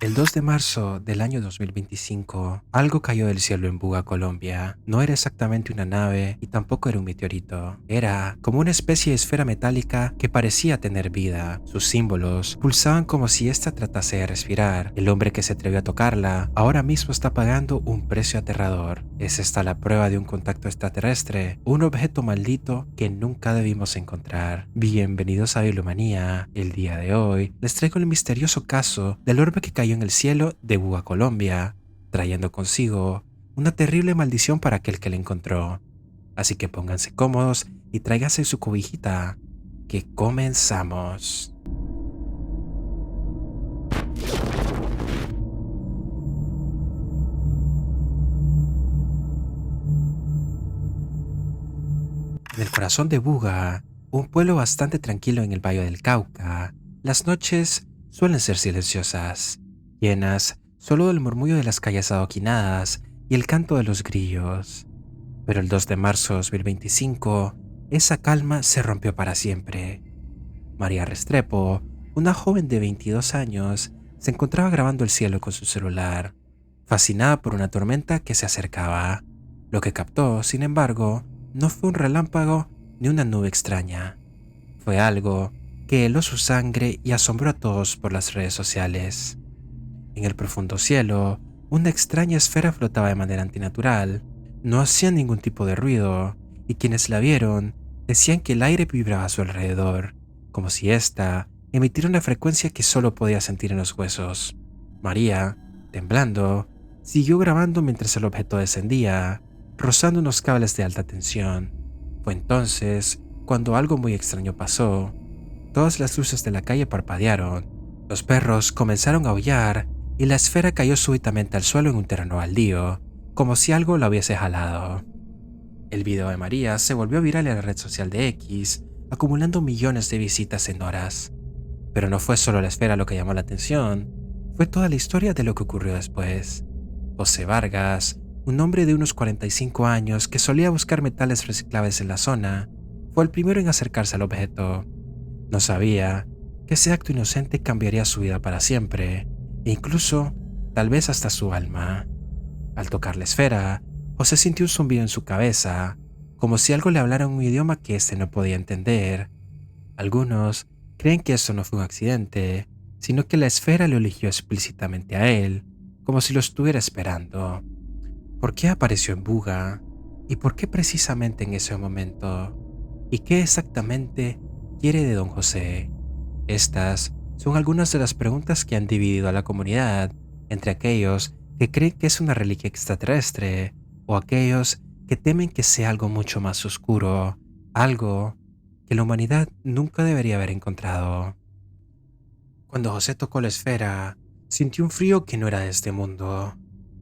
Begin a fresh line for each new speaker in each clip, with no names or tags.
El 2 de marzo del año 2025, algo cayó del cielo en Buga, Colombia. No era exactamente una nave y tampoco era un meteorito. Era como una especie de esfera metálica que parecía tener vida. Sus símbolos pulsaban como si ésta tratase de respirar. El hombre que se atrevió a tocarla ahora mismo está pagando un precio aterrador. ¿Es esta la prueba de un contacto extraterrestre? ¿Un objeto maldito que nunca debimos encontrar? Bienvenidos a Bibliomanía. El día de hoy les traigo el misterioso caso del orbe que cayó en el cielo de Buga, Colombia, trayendo consigo una terrible maldición para aquel que la encontró. Así que pónganse cómodos y tráiganse su cobijita, que comenzamos. En el corazón de Buga, un pueblo bastante tranquilo en el Valle del Cauca, las noches suelen ser silenciosas, llenas solo del murmullo de las calles adoquinadas y el canto de los grillos. Pero el 2 de marzo de 2025, esa calma se rompió para siempre. María Restrepo, una joven de 22 años, se encontraba grabando el cielo con su celular, fascinada por una tormenta que se acercaba. Lo que captó, sin embargo, no fue un relámpago ni una nube extraña. Fue algo que heló su sangre y asombró a todos por las redes sociales. En el profundo cielo, una extraña esfera flotaba de manera antinatural. No hacía ningún tipo de ruido, y quienes la vieron decían que el aire vibraba a su alrededor, como si ésta emitiera una frecuencia que solo podía sentir en los huesos. María, temblando, siguió grabando mientras el objeto descendía, rozando unos cables de alta tensión. Fue entonces cuando algo muy extraño pasó. Todas las luces de la calle parpadearon, los perros comenzaron a aullar y la esfera cayó súbitamente al suelo en un terreno baldío, como si algo la hubiese jalado. El video de María se volvió viral en la red social de X, acumulando millones de visitas en horas. Pero no fue solo la esfera lo que llamó la atención, fue toda la historia de lo que ocurrió después. José Vargas, un hombre de unos 45 años que solía buscar metales reciclables en la zona, fue el primero en acercarse al objeto. No sabía que ese acto inocente cambiaría su vida para siempre, e incluso, tal vez hasta su alma. Al tocar la esfera, José sintió un zumbido en su cabeza, como si algo le hablara en un idioma que éste no podía entender. Algunos creen que esto no fue un accidente, sino que la esfera lo eligió explícitamente a él, como si lo estuviera esperando. ¿Por qué apareció en Buga? ¿Y por qué precisamente en ese momento? ¿Y qué exactamente quiere de don José? Estas son algunas de las preguntas que han dividido a la comunidad entre aquellos que creen que es una reliquia extraterrestre o aquellos que temen que sea algo mucho más oscuro, algo que la humanidad nunca debería haber encontrado. Cuando José tocó la esfera, sintió un frío que no era de este mundo.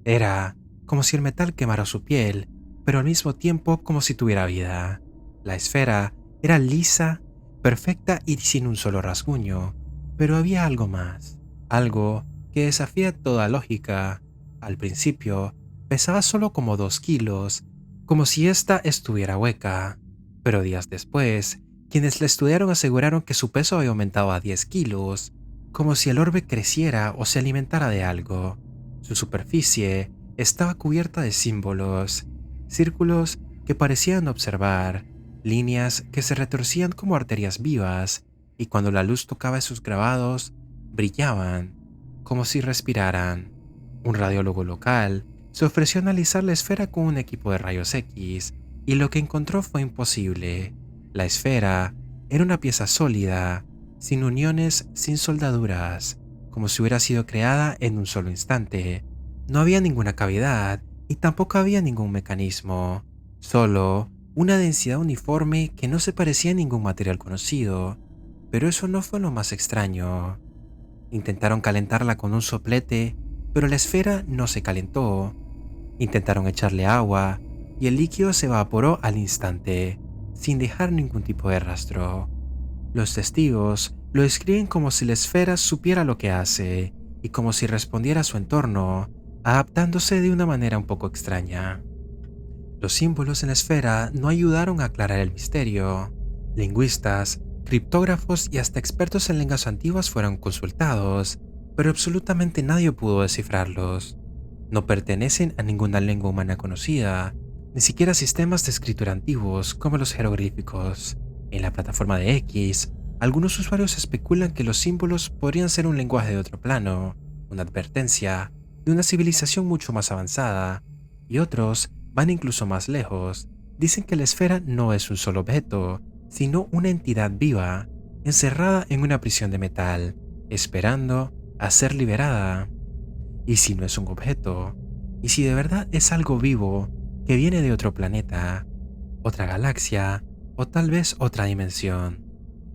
Era como si el metal quemara su piel, pero al mismo tiempo como si tuviera vida. La esfera era lisa, perfecta y sin un solo rasguño, pero había algo más, algo que desafía toda lógica. Al principio, pesaba solo como 2 kilos, como si ésta estuviera hueca, pero días después, quienes la estudiaron aseguraron que su peso había aumentado a 10 kilos, como si el orbe creciera o se alimentara de algo. Su superficie estaba cubierta de símbolos, círculos que parecían observar, líneas que se retorcían como arterias vivas, y cuando la luz tocaba esos grabados, brillaban, como si respiraran. Un radiólogo local se ofreció a analizar la esfera con un equipo de rayos X, y lo que encontró fue imposible. La esfera era una pieza sólida, sin uniones, sin soldaduras, como si hubiera sido creada en un solo instante. No había ninguna cavidad y tampoco había ningún mecanismo, solo una densidad uniforme que no se parecía a ningún material conocido. Pero eso no fue lo más extraño. Intentaron calentarla con un soplete, pero la esfera no se calentó. Intentaron echarle agua y el líquido se evaporó al instante, sin dejar ningún tipo de rastro. Los testigos lo describen como si la esfera supiera lo que hace y como si respondiera a su entorno, adaptándose de una manera un poco extraña. Los símbolos en la esfera no ayudaron a aclarar el misterio. Lingüistas, criptógrafos y hasta expertos en lenguas antiguas fueron consultados, pero absolutamente nadie pudo descifrarlos. No pertenecen a ninguna lengua humana conocida, ni siquiera sistemas de escritura antiguos como los jeroglíficos. En la plataforma de X, algunos usuarios especulan que los símbolos podrían ser un lenguaje de otro plano, una advertencia de una civilización mucho más avanzada, y otros van incluso más lejos. Dicen que la esfera no es un solo objeto, sino una entidad viva, encerrada en una prisión de metal, esperando a ser liberada. ¿Y si no es un objeto? ¿Y si de verdad es algo vivo que viene de otro planeta, otra galaxia o tal vez otra dimensión?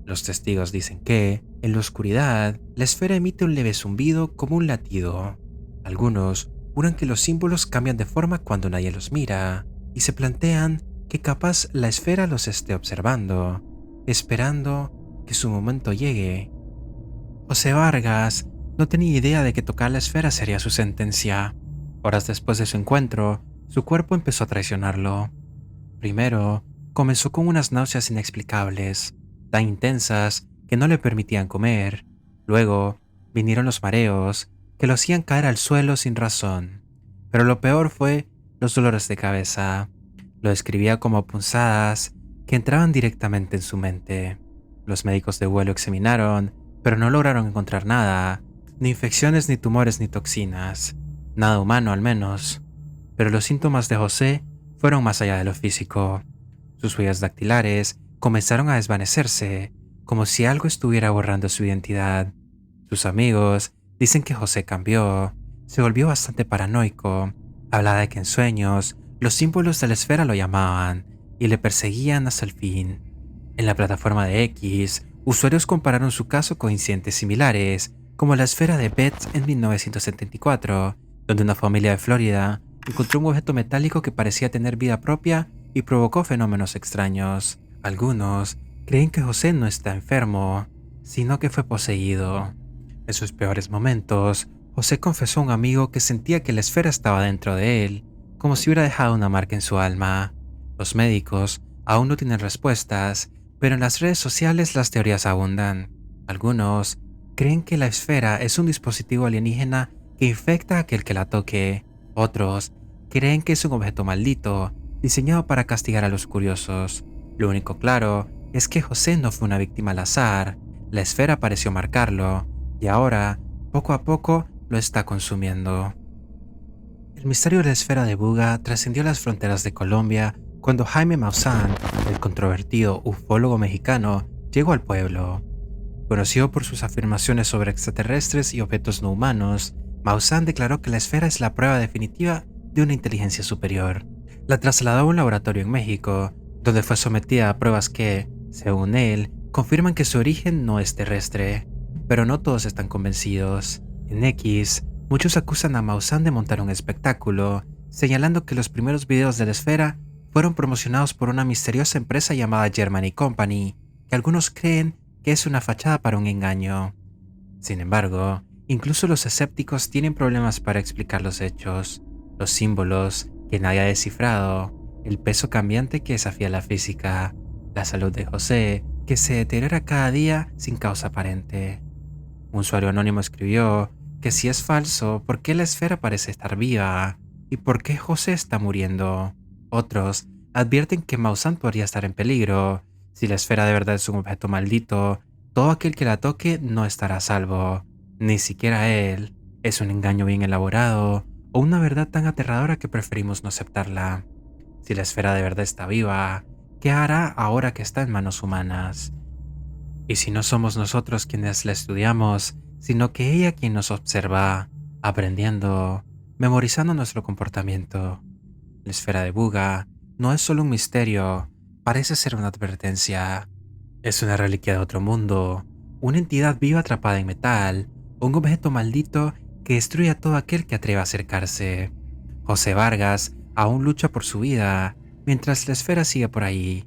Los testigos dicen que, en la oscuridad, la esfera emite un leve zumbido como un latido. Algunos juran que los símbolos cambian de forma cuando nadie los mira y se plantean que capaz la esfera los esté observando, esperando que su momento llegue. José Vargas no tenía idea de que tocar la esfera sería su sentencia. Horas después de su encuentro, su cuerpo empezó a traicionarlo. Primero, comenzó con unas náuseas inexplicables, tan intensas que no le permitían comer. Luego, vinieron los mareos, que lo hacían caer al suelo sin razón. Pero lo peor fue los dolores de cabeza. Lo describía como punzadas que entraban directamente en su mente. Los médicos de vuelo examinaron, pero no lograron encontrar nada, ni infecciones, ni tumores, ni toxinas. Nada humano al menos. Pero los síntomas de José fueron más allá de lo físico. Sus huellas dactilares comenzaron a desvanecerse, como si algo estuviera borrando su identidad. Sus amigos dicen que José cambió, se volvió bastante paranoico, hablaba de que en sueños los símbolos de la esfera lo llamaban y le perseguían hasta el fin. En la plataforma de X, usuarios compararon su caso con incidentes similares, como la esfera de Betts en 1974, donde una familia de Florida encontró un objeto metálico que parecía tener vida propia y provocó fenómenos extraños. Algunos creen que José no está enfermo, sino que fue poseído. En sus peores momentos, José confesó a un amigo que sentía que la esfera estaba dentro de él, como si hubiera dejado una marca en su alma. Los médicos aún no tienen respuestas, pero en las redes sociales las teorías abundan. Algunos creen que la esfera es un dispositivo alienígena que infecta a aquel que la toque. Otros creen que es un objeto maldito, diseñado para castigar a los curiosos. Lo único claro es que José no fue una víctima al azar. La esfera pareció marcarlo, y ahora, poco a poco, lo está consumiendo. El misterio de la esfera de Buga trascendió las fronteras de Colombia cuando Jaime Maussan, el controvertido ufólogo mexicano, llegó al pueblo. Conocido por sus afirmaciones sobre extraterrestres y objetos no humanos, Maussan declaró que la esfera es la prueba definitiva de una inteligencia superior. La trasladó a un laboratorio en México, donde fue sometida a pruebas que, según él, confirman que su origen no es terrestre. Pero no todos están convencidos. En X, muchos acusan a Maussan de montar un espectáculo, señalando que los primeros videos de la esfera fueron promocionados por una misteriosa empresa llamada Germany Company, que algunos creen que es una fachada para un engaño. Sin embargo, incluso los escépticos tienen problemas para explicar los hechos, los símbolos que nadie ha descifrado, el peso cambiante que desafía la física, la salud de José, que se deteriora cada día sin causa aparente. Un usuario anónimo escribió que si es falso, ¿por qué la esfera parece estar viva? ¿Y por qué José está muriendo? Otros advierten que Maussan podría estar en peligro. Si la esfera de verdad es un objeto maldito, todo aquel que la toque no estará a salvo. Ni siquiera él. Es un engaño bien elaborado o una verdad tan aterradora que preferimos no aceptarla. Si la esfera de verdad está viva, ¿qué hará ahora que está en manos humanas? Y si no somos nosotros quienes la estudiamos, sino que ella quien nos observa, aprendiendo, memorizando nuestro comportamiento. La esfera de Buga no es solo un misterio, parece ser una advertencia. Es una reliquia de otro mundo, una entidad viva atrapada en metal, un objeto maldito que destruye a todo aquel que atreva a acercarse. José Vargas aún lucha por su vida, mientras la esfera sigue por ahí,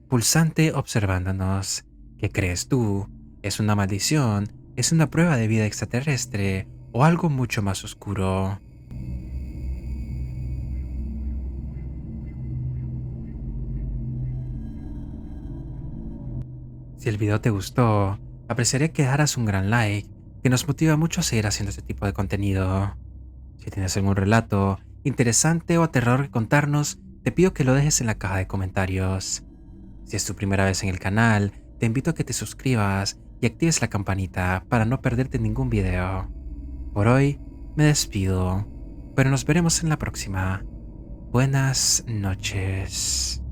pulsante observándonos. ¿Qué crees tú? ¿Es una maldición? ¿Es una prueba de vida extraterrestre? ¿O algo mucho más oscuro? Si el video te gustó, apreciaría que dejaras un gran like, que nos motiva mucho a seguir haciendo este tipo de contenido. Si tienes algún relato interesante o aterrador que contarnos, te pido que lo dejes en la caja de comentarios. Si es tu primera vez en el canal, te invito a que te suscribas y actives la campanita para no perderte ningún video. Por hoy, me despido, pero nos veremos en la próxima. Buenas noches.